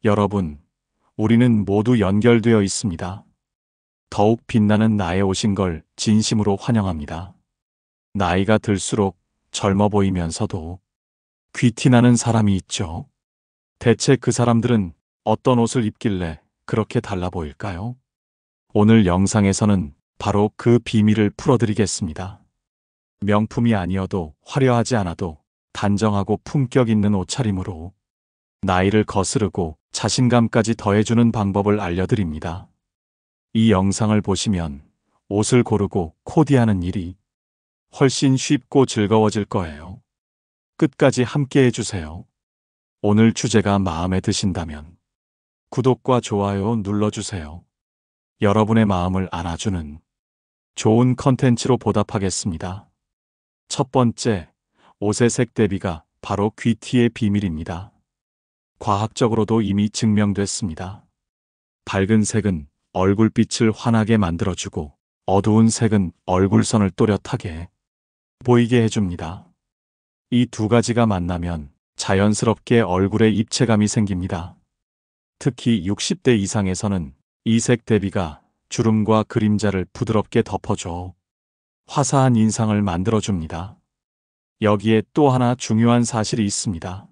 여러분, 우리는 모두 연결되어 있습니다. 더욱 빛나는 나에 오신 걸 진심으로 환영합니다. 나이가 들수록 젊어 보이면서도 귀티나는 사람이 있죠. 대체 그 사람들은 어떤 옷을 입길래 그렇게 달라 보일까요? 오늘 영상에서는 바로 그 비밀을 풀어드리겠습니다. 명품이 아니어도 화려하지 않아도 단정하고 품격 있는 옷차림으로 나이를 거스르고 자신감까지 더해주는 방법을 알려드립니다. 이 영상을 보시면 옷을 고르고 코디하는 일이 훨씬 쉽고 즐거워질 거예요. 끝까지 함께 해주세요. 오늘 주제가 마음에 드신다면 구독과 좋아요 눌러주세요. 여러분의 마음을 안아주는 좋은 컨텐츠로 보답하겠습니다. 첫 번째, 옷의 색 대비가 바로 귀티의 비밀입니다. 과학적으로도 이미 증명됐습니다. 밝은 색은 얼굴빛을 환하게 만들어주고 어두운 색은 얼굴선을 또렷하게 보이게 해줍니다. 이 두 가지가 만나면 자연스럽게 얼굴에 입체감이 생깁니다. 특히 60대 이상에서는 이 색 대비가 주름과 그림자를 부드럽게 덮어줘 화사한 인상을 만들어줍니다. 여기에 또 하나 중요한 사실이 있습니다.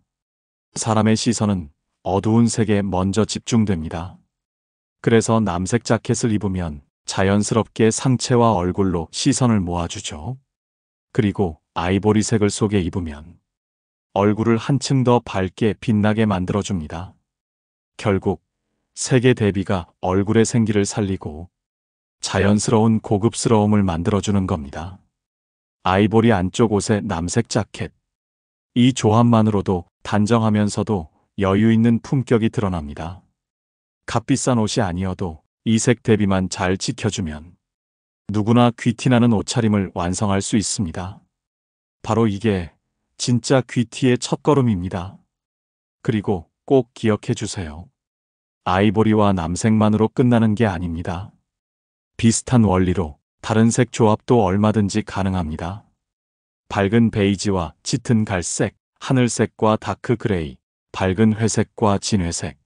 사람의 시선은 어두운 색에 먼저 집중됩니다. 그래서 남색 자켓을 입으면 자연스럽게 상체와 얼굴로 시선을 모아주죠. 그리고 아이보리색을 속에 입으면 얼굴을 한층 더 밝게 빛나게 만들어줍니다. 결국 색의 대비가 얼굴의 생기를 살리고 자연스러운 고급스러움을 만들어주는 겁니다. 아이보리 안쪽 옷에 남색 자켓. 이 조합만으로도 단정하면서도 여유 있는 품격이 드러납니다. 값비싼 옷이 아니어도 이 색 대비만 잘 지켜주면 누구나 귀티나는 옷차림을 완성할 수 있습니다. 바로 이게 진짜 귀티의 첫걸음입니다. 그리고 꼭 기억해 주세요. 아이보리와 남색만으로 끝나는 게 아닙니다. 비슷한 원리로 다른 색 조합도 얼마든지 가능합니다. 밝은 베이지와 짙은 갈색, 하늘색과 다크 그레이, 밝은 회색과 진회색.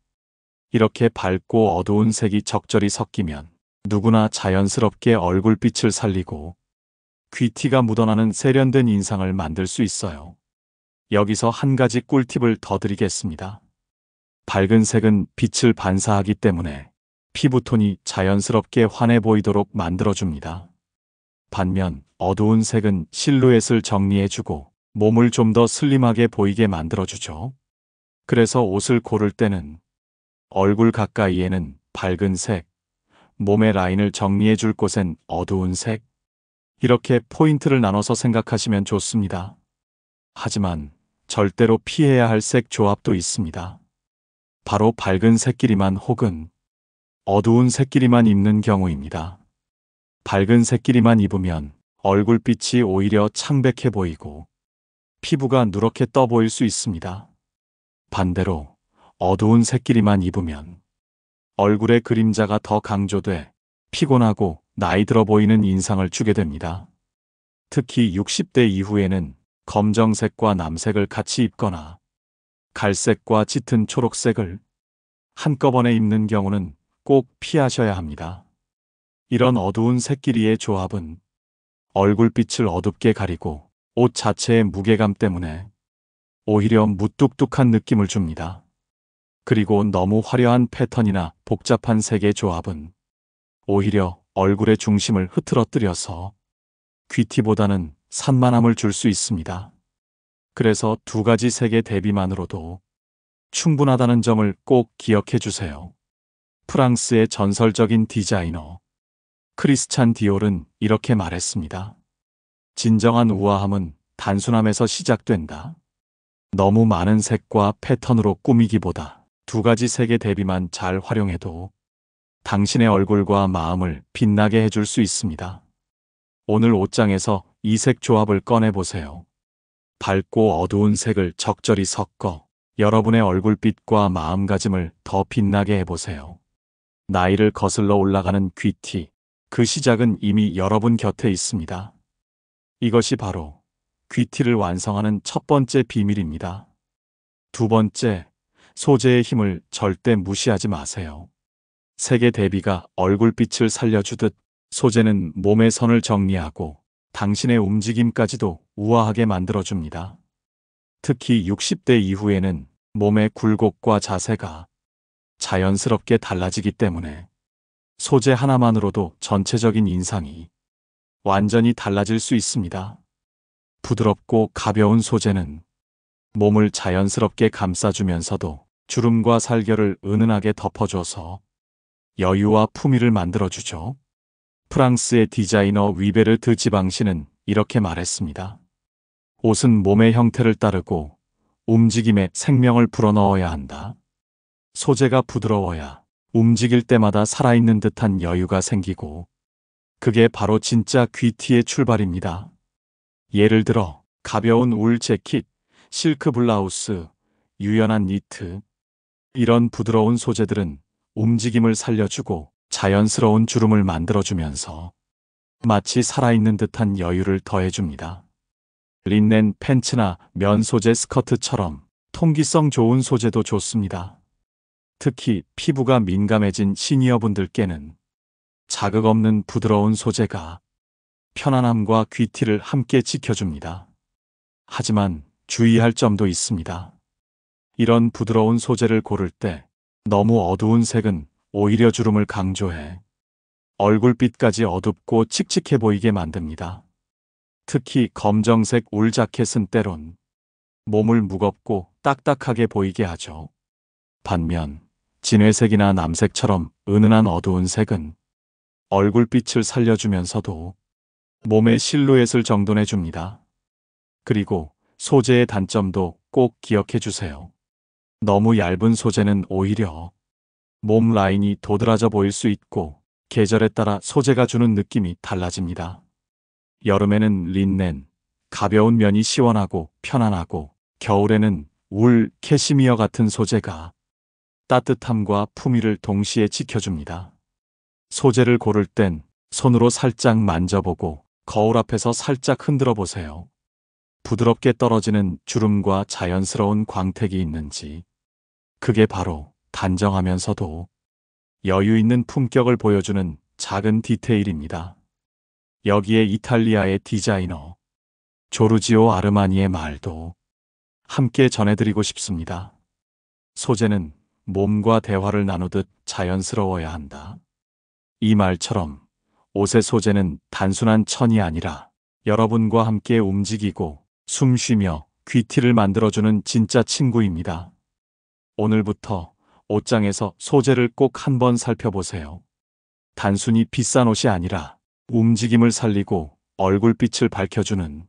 이렇게 밝고 어두운 색이 적절히 섞이면 누구나 자연스럽게 얼굴빛을 살리고 귀티가 묻어나는 세련된 인상을 만들 수 있어요. 여기서 한 가지 꿀팁을 더 드리겠습니다. 밝은 색은 빛을 반사하기 때문에 피부톤이 자연스럽게 환해 보이도록 만들어줍니다. 반면 어두운 색은 실루엣을 정리해주고 몸을 좀 더 슬림하게 보이게 만들어주죠. 그래서 옷을 고를 때는 얼굴 가까이에는 밝은 색, 몸의 라인을 정리해줄 곳엔 어두운 색, 이렇게 포인트를 나눠서 생각하시면 좋습니다. 하지만 절대로 피해야 할 색 조합도 있습니다. 바로 밝은 색끼리만 혹은 어두운 색끼리만 입는 경우입니다. 밝은 색끼리만 입으면 얼굴빛이 오히려 창백해 보이고 피부가 누렇게 떠 보일 수 있습니다. 반대로 어두운 색끼리만 입으면 얼굴의 그림자가 더 강조돼 피곤하고 나이 들어 보이는 인상을 주게 됩니다. 특히 60대 이후에는 검정색과 남색을 같이 입거나 갈색과 짙은 초록색을 한꺼번에 입는 경우는 꼭 피하셔야 합니다. 이런 어두운 색끼리의 조합은 얼굴빛을 어둡게 가리고 옷 자체의 무게감 때문에 오히려 무뚝뚝한 느낌을 줍니다. 그리고 너무 화려한 패턴이나 복잡한 색의 조합은 오히려 얼굴의 중심을 흐트러뜨려서 귀티보다는 산만함을 줄 수 있습니다. 그래서 두 가지 색의 대비만으로도 충분하다는 점을 꼭 기억해 주세요. 프랑스의 전설적인 디자이너 크리스찬 디올은 이렇게 말했습니다. 진정한 우아함은 단순함에서 시작된다. 너무 많은 색과 패턴으로 꾸미기보다 두 가지 색의 대비만 잘 활용해도 당신의 얼굴과 마음을 빛나게 해줄 수 있습니다. 오늘 옷장에서 이 색 조합을 꺼내보세요. 밝고 어두운 색을 적절히 섞어 여러분의 얼굴빛과 마음가짐을 더 빛나게 해보세요. 나이를 거슬러 올라가는 귀티, 그 시작은 이미 여러분 곁에 있습니다. 이것이 바로 귀티를 완성하는 첫 번째 비밀입니다. 두 번째, 소재의 힘을 절대 무시하지 마세요. 색의 대비가 얼굴빛을 살려주듯 소재는 몸의 선을 정리하고 당신의 움직임까지도 우아하게 만들어줍니다. 특히 60대 이후에는 몸의 굴곡과 자세가 자연스럽게 달라지기 때문에 소재 하나만으로도 전체적인 인상이 완전히 달라질 수 있습니다. 부드럽고 가벼운 소재는 몸을 자연스럽게 감싸주면서도 주름과 살결을 은은하게 덮어줘서 여유와 품위를 만들어주죠. 프랑스의 디자이너 위베르 드 지방시는 이렇게 말했습니다. 옷은 몸의 형태를 따르고 움직임에 생명을 불어넣어야 한다. 소재가 부드러워야 움직일 때마다 살아있는 듯한 여유가 생기고 그게 바로 진짜 귀티의 출발입니다. 예를 들어 가벼운 울 재킷, 실크 블라우스, 유연한 니트 이런 부드러운 소재들은 움직임을 살려주고 자연스러운 주름을 만들어주면서 마치 살아있는 듯한 여유를 더해줍니다. 린넨 팬츠나 면 소재 스커트처럼 통기성 좋은 소재도 좋습니다. 특히 피부가 민감해진 시니어분들께는 자극 없는 부드러운 소재가 편안함과 귀티를 함께 지켜줍니다. 하지만 주의할 점도 있습니다. 이런 부드러운 소재를 고를 때 너무 어두운 색은 오히려 주름을 강조해 얼굴빛까지 어둡고 칙칙해 보이게 만듭니다. 특히 검정색 울 자켓은 때론 몸을 무겁고 딱딱하게 보이게 하죠. 반면 진회색이나 남색처럼 은은한 어두운 색은 얼굴빛을 살려주면서도 몸의 실루엣을 정돈해 줍니다. 그리고 소재의 단점도 꼭 기억해 주세요. 너무 얇은 소재는 오히려 몸 라인이 도드라져 보일 수 있고 계절에 따라 소재가 주는 느낌이 달라집니다. 여름에는 린넨, 가벼운 면이 시원하고 편안하고 겨울에는 울, 캐시미어 같은 소재가 따뜻함과 품위를 동시에 지켜줍니다. 소재를 고를 땐 손으로 살짝 만져보고 거울 앞에서 살짝 흔들어 보세요. 부드럽게 떨어지는 주름과 자연스러운 광택이 있는지 그게 바로 단정하면서도 여유 있는 품격을 보여주는 작은 디테일입니다. 여기에 이탈리아의 디자이너 조르지오 아르마니의 말도 함께 전해드리고 싶습니다. 소재는 몸과 대화를 나누듯 자연스러워야 한다. 이 말처럼 옷의 소재는 단순한 천이 아니라 여러분과 함께 움직이고 숨 쉬며 귀티를 만들어주는 진짜 친구입니다. 오늘부터 옷장에서 소재를 꼭 한번 살펴보세요. 단순히 비싼 옷이 아니라 움직임을 살리고 얼굴빛을 밝혀주는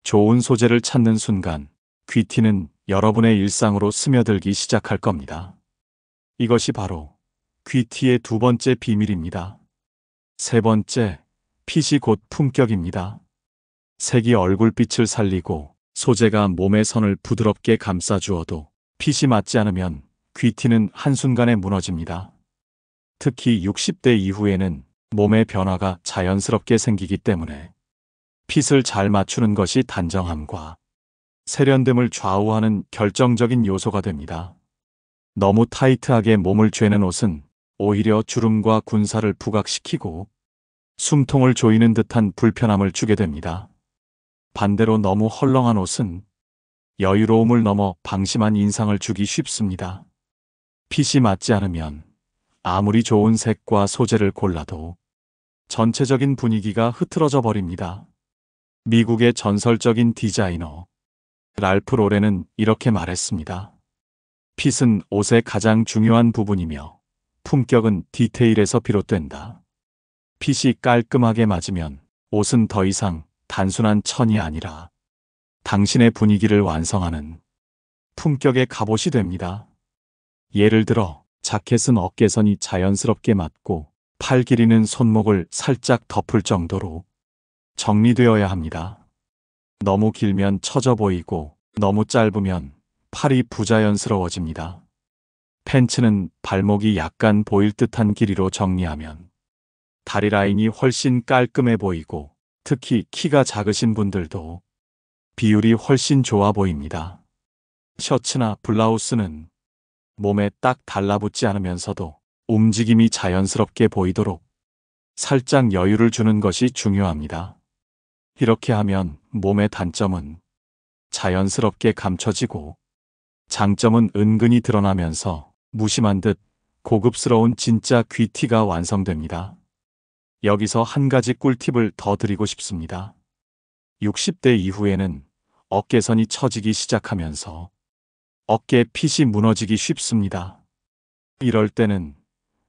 좋은 소재를 찾는 순간 귀티는 여러분의 일상으로 스며들기 시작할 겁니다. 이것이 바로 귀티의 두 번째 비밀입니다. 세 번째, 핏이 곧 품격입니다. 색이 얼굴빛을 살리고 소재가 몸의 선을 부드럽게 감싸주어도 핏이 맞지 않으면 귀티는 한순간에 무너집니다. 특히 60대 이후에는 몸의 변화가 자연스럽게 생기기 때문에 핏을 잘 맞추는 것이 단정함과 세련됨을 좌우하는 결정적인 요소가 됩니다. 너무 타이트하게 몸을 죄는 옷은 오히려 주름과 군살을 부각시키고 숨통을 조이는 듯한 불편함을 주게 됩니다. 반대로 너무 헐렁한 옷은 여유로움을 넘어 방심한 인상을 주기 쉽습니다. 핏이 맞지 않으면 아무리 좋은 색과 소재를 골라도 전체적인 분위기가 흐트러져 버립니다. 미국의 전설적인 디자이너 랄프 로렌은 이렇게 말했습니다. 핏은 옷의 가장 중요한 부분이며 품격은 디테일에서 비롯된다. 핏이 깔끔하게 맞으면 옷은 더 이상 단순한 천이 아니라 당신의 분위기를 완성하는 품격의 갑옷이 됩니다. 예를 들어 자켓은 어깨선이 자연스럽게 맞고 팔 길이는 손목을 살짝 덮을 정도로 정리되어야 합니다. 너무 길면 처져 보이고 너무 짧으면 팔이 부자연스러워집니다. 팬츠는 발목이 약간 보일 듯한 길이로 정리하면 다리 라인이 훨씬 깔끔해 보이고 특히 키가 작으신 분들도 비율이 훨씬 좋아 보입니다. 셔츠나 블라우스는 몸에 딱 달라붙지 않으면서도 움직임이 자연스럽게 보이도록 살짝 여유를 주는 것이 중요합니다. 이렇게 하면 몸의 단점은 자연스럽게 감춰지고 장점은 은근히 드러나면서 무심한 듯 고급스러운 진짜 귀티가 완성됩니다. 여기서 한 가지 꿀팁을 더 드리고 싶습니다. 60대 이후에는 어깨선이 처지기 시작하면서 어깨 핏이 무너지기 쉽습니다. 이럴 때는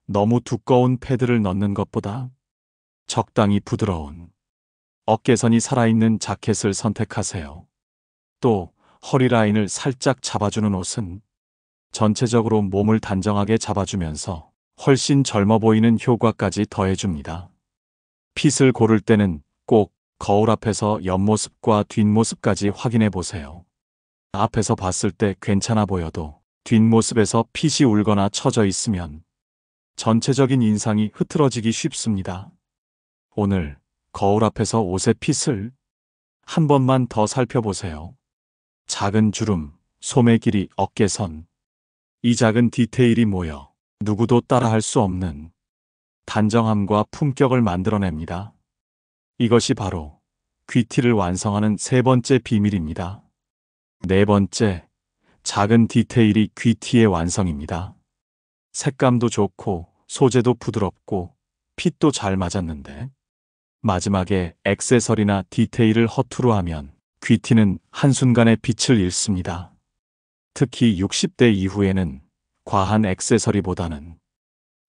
너무 두꺼운 패드를 넣는 것보다 적당히 부드러운 어깨선이 살아있는 자켓을 선택하세요. 또 허리 라인을 살짝 잡아주는 옷은 전체적으로 몸을 단정하게 잡아주면서 훨씬 젊어 보이는 효과까지 더해줍니다. 핏을 고를 때는 꼭 거울 앞에서 옆모습과 뒷모습까지 확인해 보세요. 앞에서 봤을 때 괜찮아 보여도 뒷모습에서 핏이 울거나 처져 있으면 전체적인 인상이 흐트러지기 쉽습니다. 오늘 거울 앞에서 옷의 핏을 한 번만 더 살펴보세요. 작은 주름, 소매 길이, 어깨선. 이 작은 디테일이 모여 누구도 따라할 수 없는 단정함과 품격을 만들어냅니다. 이것이 바로 귀티를 완성하는 세 번째 비밀입니다. 네 번째, 작은 디테일이 귀티의 완성입니다. 색감도 좋고 소재도 부드럽고 핏도 잘 맞았는데 마지막에 액세서리나 디테일을 허투루 하면 귀티는 한순간에 빛을 잃습니다. 특히 60대 이후에는 과한 액세서리보다는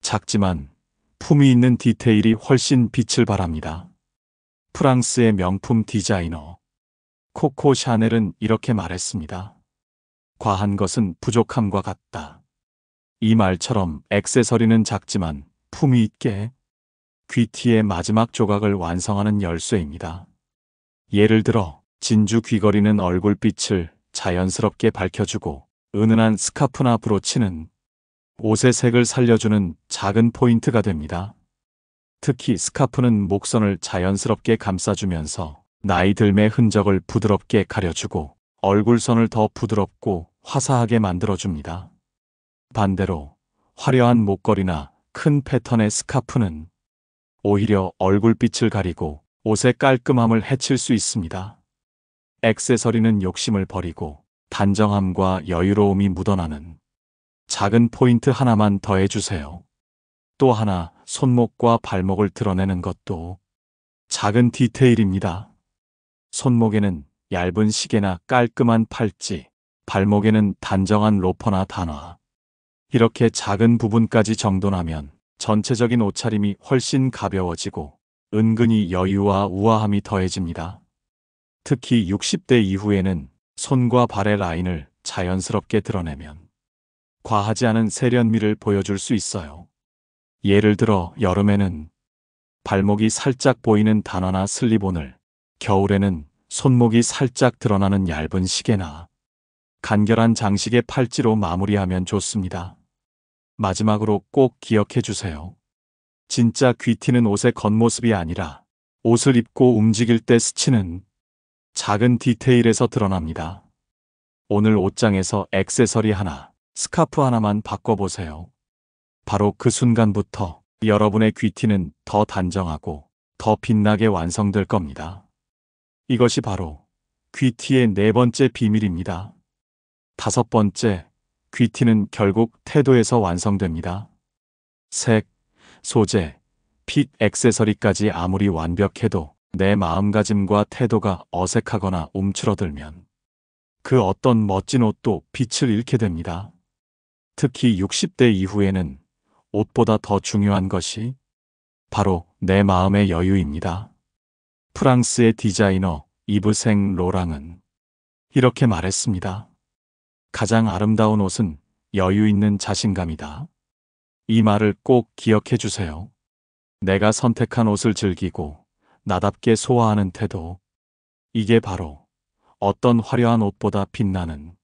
작지만 품위 있는 디테일이 훨씬 빛을 발합니다. 프랑스의 명품 디자이너 코코 샤넬은 이렇게 말했습니다. 과한 것은 부족함과 같다. 이 말처럼 액세서리는 작지만 품위 있게 귀티의 마지막 조각을 완성하는 열쇠입니다. 예를 들어 진주 귀걸이는 얼굴빛을 자연스럽게 밝혀주고 은은한 스카프나 브로치는 옷의 색을 살려주는 작은 포인트가 됩니다. 특히 스카프는 목선을 자연스럽게 감싸주면서 나이 들매 흔적을 부드럽게 가려주고 얼굴선을 더 부드럽고 화사하게 만들어줍니다. 반대로 화려한 목걸이나 큰 패턴의 스카프는 오히려 얼굴빛을 가리고 옷의 깔끔함을 해칠 수 있습니다. 액세서리는 욕심을 버리고 단정함과 여유로움이 묻어나는 작은 포인트 하나만 더해주세요. 또 하나, 손목과 발목을 드러내는 것도 작은 디테일입니다. 손목에는 얇은 시계나 깔끔한 팔찌, 발목에는 단정한 로퍼나 단화. 이렇게 작은 부분까지 정돈하면 전체적인 옷차림이 훨씬 가벼워지고 은근히 여유와 우아함이 더해집니다. 특히 60대 이후에는 손과 발의 라인을 자연스럽게 드러내면 과하지 않은 세련미를 보여줄 수 있어요. 예를 들어 여름에는 발목이 살짝 보이는 단화나 슬리본을, 겨울에는 손목이 살짝 드러나는 얇은 시계나 간결한 장식의 팔찌로 마무리하면 좋습니다. 마지막으로 꼭 기억해 주세요. 진짜 귀티는 옷의 겉모습이 아니라 옷을 입고 움직일 때 스치는 작은 디테일에서 드러납니다. 오늘 옷장에서 액세서리 하나, 스카프 하나만 바꿔보세요. 바로 그 순간부터 여러분의 귀티는 더 단정하고 더 빛나게 완성될 겁니다. 이것이 바로 귀티의 네 번째 비밀입니다. 다섯 번째, 귀티는 결국 태도에서 완성됩니다. 색, 소재, 핏, 액세서리까지 아무리 완벽해도 내 마음가짐과 태도가 어색하거나 움츠러들면 그 어떤 멋진 옷도 빛을 잃게 됩니다. 특히 60대 이후에는 옷보다 더 중요한 것이 바로 내 마음의 여유입니다. 프랑스의 디자이너 이브 생 로랑은 이렇게 말했습니다. 가장 아름다운 옷은 여유 있는 자신감이다. 이 말을 꼭 기억해 주세요. 내가 선택한 옷을 즐기고 나답게 소화하는 태도. 이게 바로 어떤 화려한 옷보다 빛나는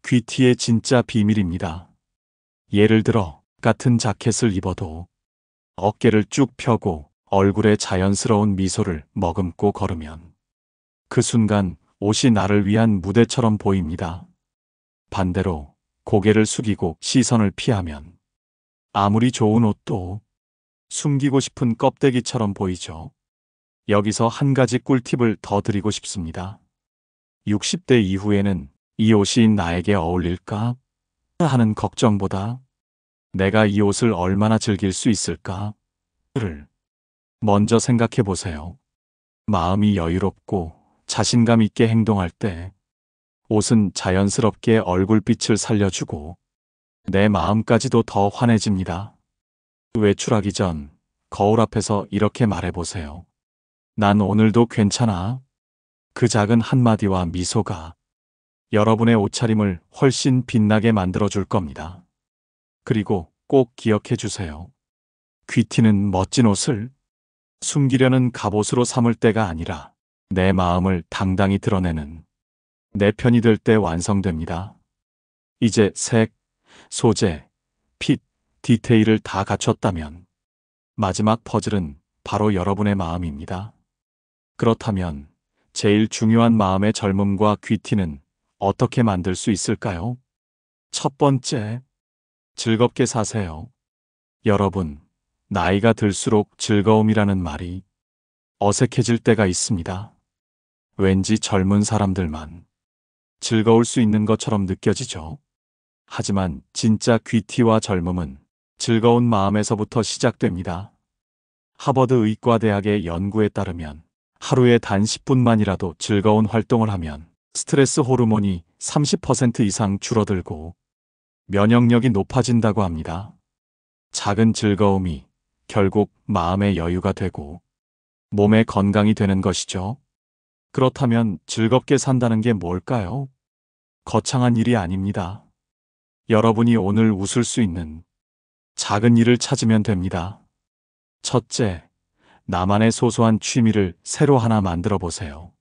귀티의 진짜 비밀입니다. 예를 들어 같은 자켓을 입어도 어깨를 쭉 펴고 얼굴에 자연스러운 미소를 머금고 걸으면 그 순간 옷이 나를 위한 무대처럼 보입니다. 반대로 고개를 숙이고 시선을 피하면 아무리 좋은 옷도 숨기고 싶은 껍데기처럼 보이죠. 여기서 한 가지 꿀팁을 더 드리고 싶습니다. 60대 이후에는 이 옷이 나에게 어울릴까 하는 걱정보다 내가 이 옷을 얼마나 즐길 수 있을까를 먼저 생각해 보세요. 마음이 여유롭고 자신감 있게 행동할 때 옷은 자연스럽게 얼굴빛을 살려주고 내 마음까지도 더 환해집니다. 외출하기 전 거울 앞에서 이렇게 말해보세요. 난 오늘도 괜찮아. 그 작은 한마디와 미소가 여러분의 옷차림을 훨씬 빛나게 만들어줄 겁니다. 그리고 꼭 기억해 주세요. 귀티는 멋진 옷을 숨기려는 갑옷으로 삼을 때가 아니라 내 마음을 당당히 드러내는 내 편이 될 때 완성됩니다. 이제 색, 소재, 핏, 디테일을 다 갖췄다면 마지막 퍼즐은 바로 여러분의 마음입니다. 그렇다면 제일 중요한 마음의 젊음과 귀티는 어떻게 만들 수 있을까요? 첫 번째, 즐겁게 사세요. 여러분, 나이가 들수록 즐거움이라는 말이 어색해질 때가 있습니다. 왠지 젊은 사람들만 즐거울 수 있는 것처럼 느껴지죠. 하지만 진짜 귀티와 젊음은 즐거운 마음에서부터 시작됩니다. 하버드 의과대학의 연구에 따르면 하루에 단 10분만이라도 즐거운 활동을 하면 스트레스 호르몬이 30% 이상 줄어들고 면역력이 높아진다고 합니다. 작은 즐거움이 결국 마음의 여유가 되고 몸의 건강이 되는 것이죠. 그렇다면 즐겁게 산다는 게 뭘까요? 거창한 일이 아닙니다. 여러분이 오늘 웃을 수 있는 작은 일을 찾으면 됩니다. 첫째, 나만의 소소한 취미를 새로 하나 만들어 보세요.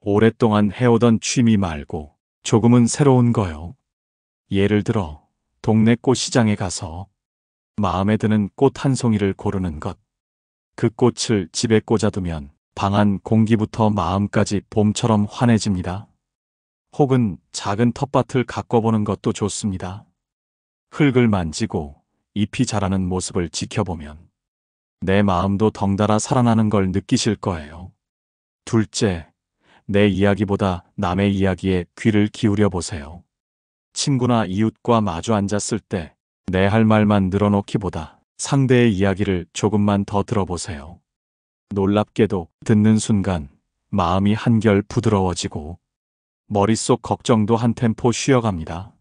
오랫동안 해오던 취미 말고 조금은 새로운 거요. 예를 들어 동네 꽃시장에 가서 마음에 드는 꽃 한 송이를 고르는 것. 그 꽃을 집에 꽂아두면 방 안 공기부터 마음까지 봄처럼 환해집니다. 혹은 작은 텃밭을 가꿔보는 것도 좋습니다. 흙을 만지고 잎이 자라는 모습을 지켜보면 내 마음도 덩달아 살아나는 걸 느끼실 거예요. 둘째, 내 이야기보다 남의 이야기에 귀를 기울여 보세요. 친구나 이웃과 마주 앉았을 때 내 할 말만 늘어놓기보다 상대의 이야기를 조금만 더 들어보세요. 놀랍게도 듣는 순간 마음이 한결 부드러워지고 머릿속 걱정도 한 템포 쉬어갑니다.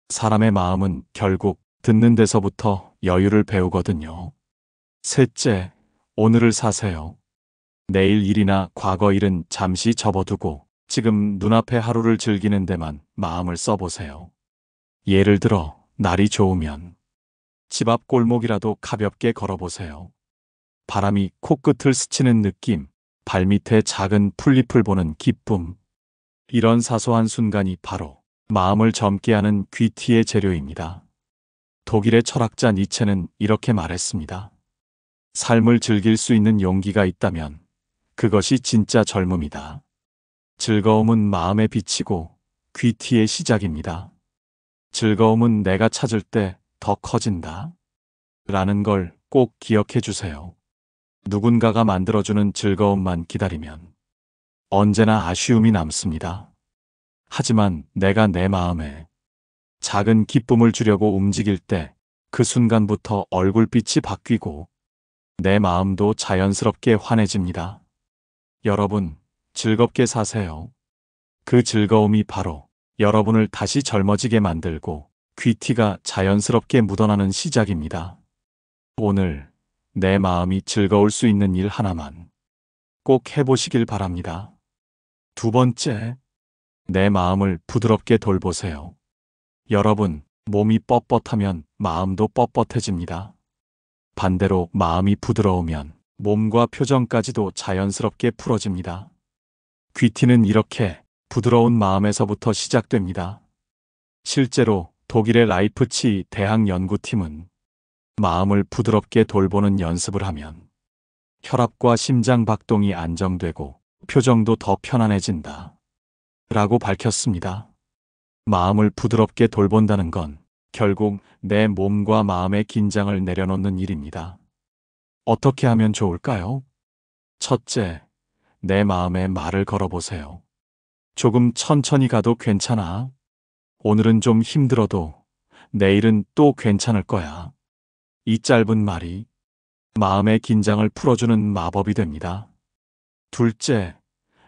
사람의 마음은 결국 듣는 데서부터 여유를 배우거든요. 셋째, 오늘을 사세요. 내일 일이나 과거 일은 잠시 접어두고 지금 눈앞의 하루를 즐기는 데만 마음을 써보세요. 예를 들어 날이 좋으면 집 앞 골목이라도 가볍게 걸어보세요. 바람이 코끝을 스치는 느낌, 발밑에 작은 풀잎을 보는 기쁨. 이런 사소한 순간이 바로 마음을 젊게 하는 귀티의 재료입니다. 독일의 철학자 니체는 이렇게 말했습니다. 삶을 즐길 수 있는 용기가 있다면 그것이 진짜 젊음이다. 즐거움은 마음에 비치고 귀티의 시작입니다. 즐거움은 내가 찾을 때 더 커진다. 라는 걸 꼭 기억해 주세요. 누군가가 만들어주는 즐거움만 기다리면 언제나 아쉬움이 남습니다. 하지만 내가 내 마음에 작은 기쁨을 주려고 움직일 때 그 순간부터 얼굴빛이 바뀌고 내 마음도 자연스럽게 환해집니다. 여러분, 즐겁게 사세요. 그 즐거움이 바로 여러분을 다시 젊어지게 만들고 귀티가 자연스럽게 묻어나는 시작입니다. 오늘 내 마음이 즐거울 수 있는 일 하나만 꼭 해보시길 바랍니다. 두 번째, 내 마음을 부드럽게 돌보세요. 여러분, 몸이 뻣뻣하면 마음도 뻣뻣해집니다. 반대로 마음이 부드러우면 몸과 표정까지도 자연스럽게 풀어집니다. 귀티는 이렇게 부드러운 마음에서부터 시작됩니다. 실제로 독일의 라이프치 대학 연구팀은 마음을 부드럽게 돌보는 연습을 하면 혈압과 심장 박동이 안정되고 표정도 더 편안해진다. 라고 밝혔습니다. 마음을 부드럽게 돌본다는 건 결국 내 몸과 마음의 긴장을 내려놓는 일입니다. 어떻게 하면 좋을까요? 첫째, 내 마음에 말을 걸어보세요. 조금 천천히 가도 괜찮아. 오늘은 좀 힘들어도 내일은 또 괜찮을 거야. 이 짧은 말이 마음의 긴장을 풀어주는 마법이 됩니다. 둘째,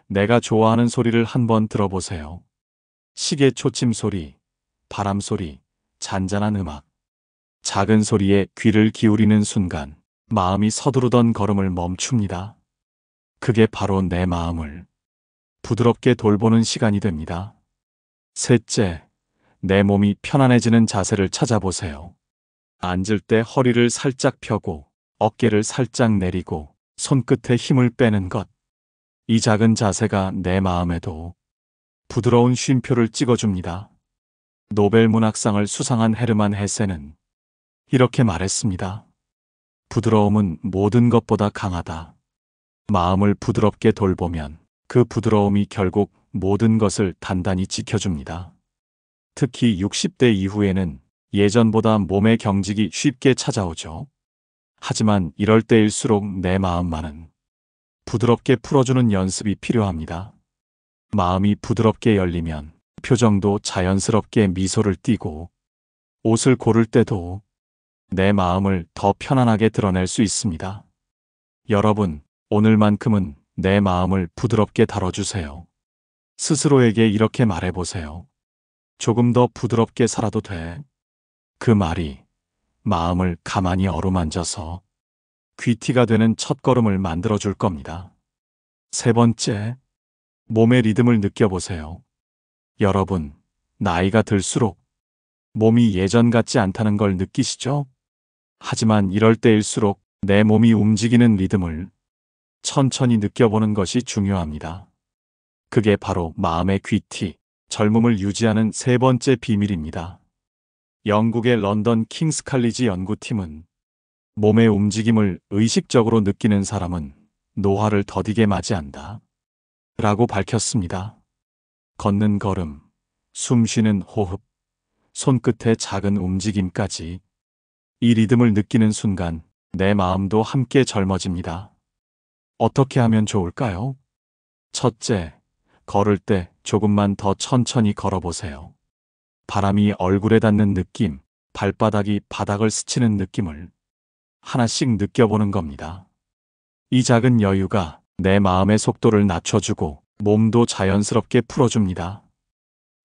내가 좋아하는 소리를 한번 들어보세요. 시계 초침 소리, 바람 소리, 잔잔한 음악. 작은 소리에 귀를 기울이는 순간 마음이 서두르던 걸음을 멈춥니다. 그게 바로 내 마음을 부드럽게 돌보는 시간이 됩니다. 셋째, 내 몸이 편안해지는 자세를 찾아보세요. 앉을 때 허리를 살짝 펴고 어깨를 살짝 내리고 손끝에 힘을 빼는 것. 이 작은 자세가 내 마음에도 부드러운 쉼표를 찍어줍니다. 노벨 문학상을 수상한 헤르만 헤세는 이렇게 말했습니다. 부드러움은 모든 것보다 강하다. 마음을 부드럽게 돌보면 그 부드러움이 결국 모든 것을 단단히 지켜줍니다. 특히 60대 이후에는 예전보다 몸의 경직이 쉽게 찾아오죠. 하지만 이럴 때일수록 내 마음만은 부드럽게 풀어주는 연습이 필요합니다. 마음이 부드럽게 열리면 표정도 자연스럽게 미소를 띠고 옷을 고를 때도 내 마음을 더 편안하게 드러낼 수 있습니다. 여러분, 오늘만큼은 내 마음을 부드럽게 다뤄주세요. 스스로에게 이렇게 말해보세요. 조금 더 부드럽게 살아도 돼. 그 말이 마음을 가만히 어루만져서 귀티가 되는 첫걸음을 만들어줄 겁니다. 세 번째, 몸의 리듬을 느껴보세요. 여러분, 나이가 들수록 몸이 예전 같지 않다는 걸 느끼시죠? 하지만 이럴 때일수록 내 몸이 움직이는 리듬을 천천히 느껴보는 것이 중요합니다. 그게 바로 마음의 귀티, 젊음을 유지하는 세 번째 비밀입니다. 영국의 런던 킹스 칼리지 연구팀은 몸의 움직임을 의식적으로 느끼는 사람은 노화를 더디게 맞이한다 라고 밝혔습니다. 걷는 걸음, 숨 쉬는 호흡, 손끝의 작은 움직임까지 이 리듬을 느끼는 순간 내 마음도 함께 젊어집니다. 어떻게 하면 좋을까요? 첫째, 걸을 때 조금만 더 천천히 걸어보세요. 바람이 얼굴에 닿는 느낌, 발바닥이 바닥을 스치는 느낌을 하나씩 느껴보는 겁니다. 이 작은 여유가 내 마음의 속도를 낮춰주고 몸도 자연스럽게 풀어줍니다.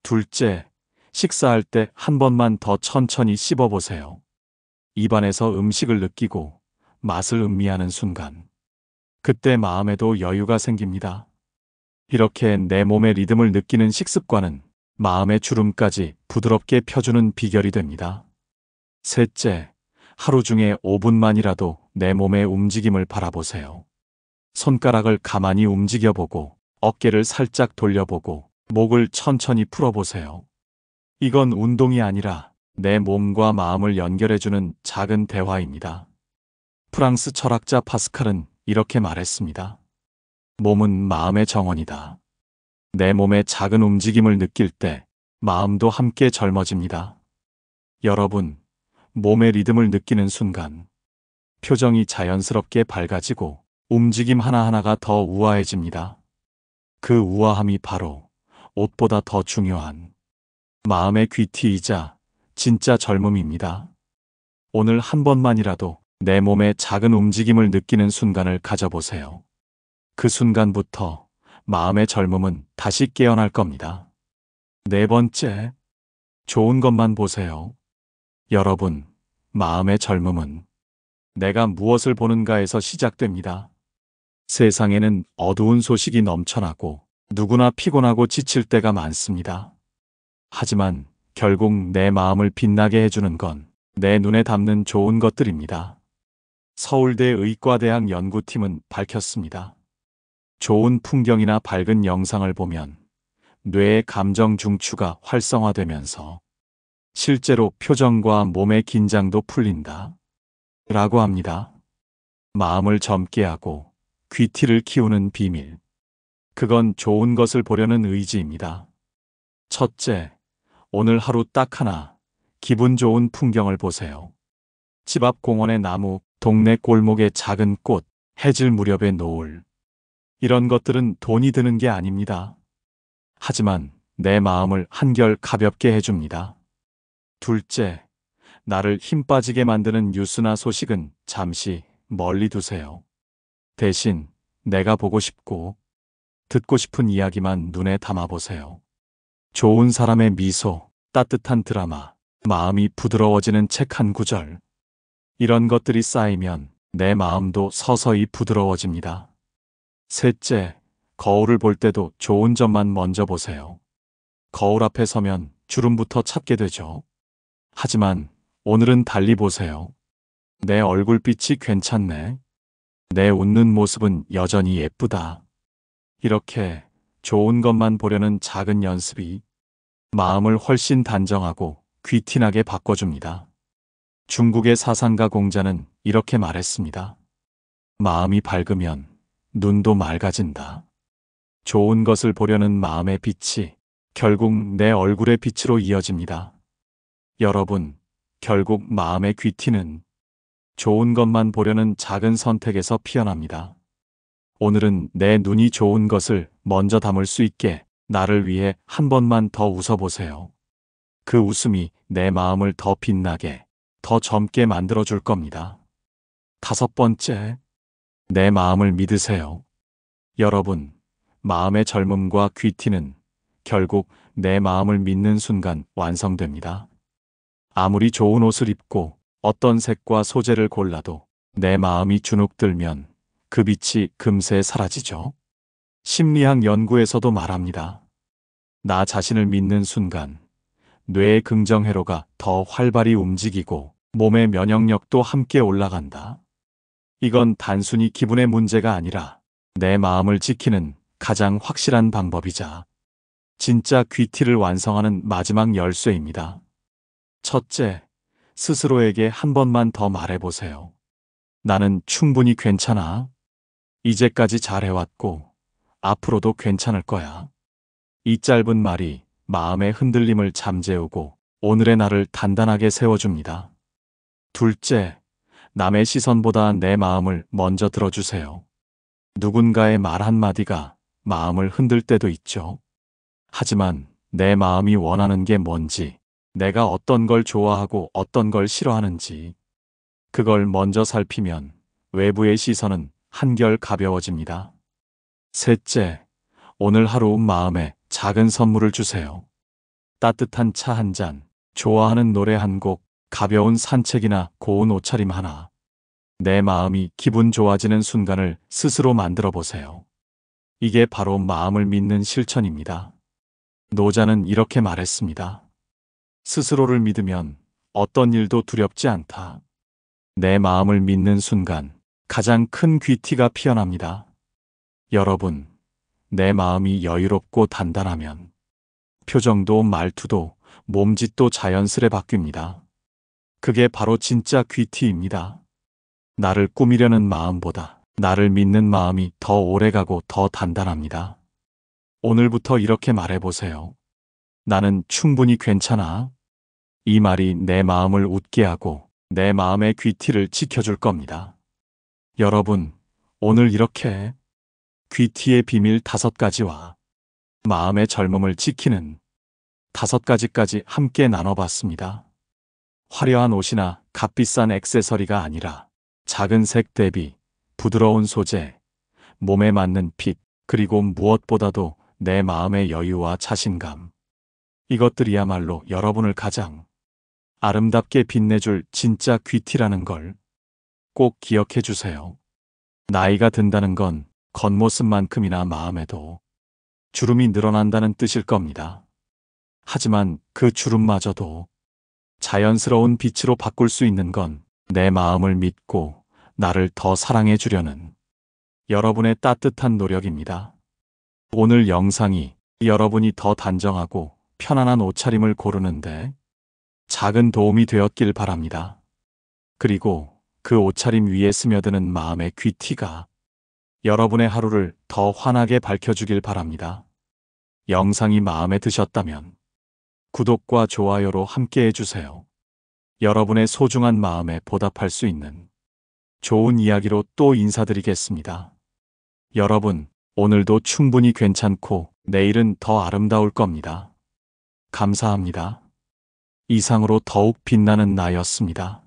둘째, 식사할 때 한 번만 더 천천히 씹어보세요. 입안에서 음식을 느끼고 맛을 음미하는 순간, 그때 마음에도 여유가 생깁니다. 이렇게 내 몸의 리듬을 느끼는 식습관은 마음의 주름까지 부드럽게 펴주는 비결이 됩니다. 셋째, 하루 중에 5분만이라도 내 몸의 움직임을 바라보세요. 손가락을 가만히 움직여보고 어깨를 살짝 돌려보고 목을 천천히 풀어보세요. 이건 운동이 아니라 내 몸과 마음을 연결해주는 작은 대화입니다. 프랑스 철학자 파스칼은 이렇게 말했습니다. 몸은 마음의 정원이다. 내 몸의 작은 움직임을 느낄 때 마음도 함께 젊어집니다. 여러분, 몸의 리듬을 느끼는 순간 표정이 자연스럽게 밝아지고 움직임 하나하나가 더 우아해집니다. 그 우아함이 바로 옷보다 더 중요한 마음의 귀티이자 진짜 젊음입니다. 오늘 한 번만이라도 내 몸의 작은 움직임을 느끼는 순간을 가져보세요. 그 순간부터 마음의 젊음은 다시 깨어날 겁니다. 네 번째, 좋은 것만 보세요. 여러분, 마음의 젊음은 내가 무엇을 보는가에서 시작됩니다. 세상에는 어두운 소식이 넘쳐나고 누구나 피곤하고 지칠 때가 많습니다. 하지만 결국 내 마음을 빛나게 해주는 건 내 눈에 담는 좋은 것들입니다. 서울대 의과대학 연구팀은 밝혔습니다. 좋은 풍경이나 밝은 영상을 보면 뇌의 감정 중추가 활성화되면서 실제로 표정과 몸의 긴장도 풀린다 라고 합니다. 마음을 젊게 하고 귀티를 키우는 비밀. 그건 좋은 것을 보려는 의지입니다. 첫째, 오늘 하루 딱 하나 기분 좋은 풍경을 보세요. 집 앞 공원의 나무, 동네 골목의 작은 꽃, 해질 무렵의 노을. 이런 것들은 돈이 드는 게 아닙니다. 하지만 내 마음을 한결 가볍게 해줍니다. 둘째, 나를 힘 빠지게 만드는 뉴스나 소식은 잠시 멀리 두세요. 대신 내가 보고 싶고 듣고 싶은 이야기만 눈에 담아보세요. 좋은 사람의 미소, 따뜻한 드라마, 마음이 부드러워지는 책 한 구절. 이런 것들이 쌓이면 내 마음도 서서히 부드러워집니다. 셋째, 거울을 볼 때도 좋은 점만 먼저 보세요. 거울 앞에 서면 주름부터 찾게 되죠. 하지만 오늘은 달리 보세요. 내 얼굴빛이 괜찮네. 내 웃는 모습은 여전히 예쁘다. 이렇게 좋은 것만 보려는 작은 연습이 마음을 훨씬 단정하고 귀티나게 바꿔줍니다. 중국의 사상가 공자는 이렇게 말했습니다. 마음이 밝으면 눈도 맑아진다. 좋은 것을 보려는 마음의 빛이 결국 내 얼굴의 빛으로 이어집니다. 여러분, 결국 마음의 귀티는 좋은 것만 보려는 작은 선택에서 피어납니다. 오늘은 내 눈이 좋은 것을 먼저 담을 수 있게 나를 위해 한 번만 더 웃어보세요. 그 웃음이 내 마음을 더 빛나게, 더 젊게 만들어줄 겁니다. 다섯 번째, 내 마음을 믿으세요. 여러분, 마음의 젊음과 귀티는 결국 내 마음을 믿는 순간 완성됩니다. 아무리 좋은 옷을 입고 어떤 색과 소재를 골라도 내 마음이 주눅들면 그 빛이 금세 사라지죠. 심리학 연구에서도 말합니다. 나 자신을 믿는 순간 뇌의 긍정회로가 더 활발히 움직이고 몸의 면역력도 함께 올라간다. 이건 단순히 기분의 문제가 아니라 내 마음을 지키는 가장 확실한 방법이자 진짜 귀티를 완성하는 마지막 열쇠입니다. 첫째, 스스로에게 한 번만 더 말해보세요. 나는 충분히 괜찮아. 이제까지 잘해왔고 앞으로도 괜찮을 거야. 이 짧은 말이 마음의 흔들림을 잠재우고 오늘의 나를 단단하게 세워줍니다. 둘째, 남의 시선보다 내 마음을 먼저 들어주세요. 누군가의 말 한마디가 마음을 흔들 때도 있죠. 하지만 내 마음이 원하는 게 뭔지, 내가 어떤 걸 좋아하고 어떤 걸 싫어하는지, 그걸 먼저 살피면 외부의 시선은 한결 가벼워집니다. 셋째, 오늘 하루 마음에 작은 선물을 주세요. 따뜻한 차 한 잔, 좋아하는 노래 한 곡, 가벼운 산책이나 고운 옷차림 하나. 내 마음이 기분 좋아지는 순간을 스스로 만들어 보세요. 이게 바로 마음을 믿는 실천입니다. 노자는 이렇게 말했습니다. 스스로를 믿으면 어떤 일도 두렵지 않다. 내 마음을 믿는 순간 가장 큰 귀티가 피어납니다. 여러분, 내 마음이 여유롭고 단단하면 표정도 말투도 몸짓도 자연스레 바뀝니다. 그게 바로 진짜 귀티입니다. 나를 꾸미려는 마음보다 나를 믿는 마음이 더 오래가고 더 단단합니다. 오늘부터 이렇게 말해보세요. 나는 충분히 괜찮아. 이 말이 내 마음을 웃게 하고 내 마음의 귀티를 지켜줄 겁니다. 여러분, 오늘 이렇게 귀티의 비밀 5가지와 마음의 젊음을 지키는 5가지까지 함께 나눠봤습니다. 화려한 옷이나 값비싼 액세서리가 아니라 작은 색 대비, 부드러운 소재, 몸에 맞는 핏, 그리고 무엇보다도 내 마음의 여유와 자신감. 이것들이야말로 여러분을 가장 아름답게 빛내줄 진짜 귀티라는 걸 꼭 기억해 주세요. 나이가 든다는 건 겉모습만큼이나 마음에도 주름이 늘어난다는 뜻일 겁니다. 하지만 그 주름마저도 자연스러운 빛으로 바꿀 수 있는 건 내 마음을 믿고 나를 더 사랑해 주려는 여러분의 따뜻한 노력입니다. 오늘 영상이 여러분이 더 단정하고 편안한 옷차림을 고르는데 작은 도움이 되었길 바랍니다. 그리고 그 옷차림 위에 스며드는 마음의 귀티가 여러분의 하루를 더 환하게 밝혀주길 바랍니다. 영상이 마음에 드셨다면 구독과 좋아요로 함께 해주세요. 여러분의 소중한 마음에 보답할 수 있는 좋은 이야기로 또 인사드리겠습니다. 여러분, 오늘도 충분히 괜찮고 내일은 더 아름다울 겁니다. 감사합니다. 이상으로 더욱 빛나는 나였습니다.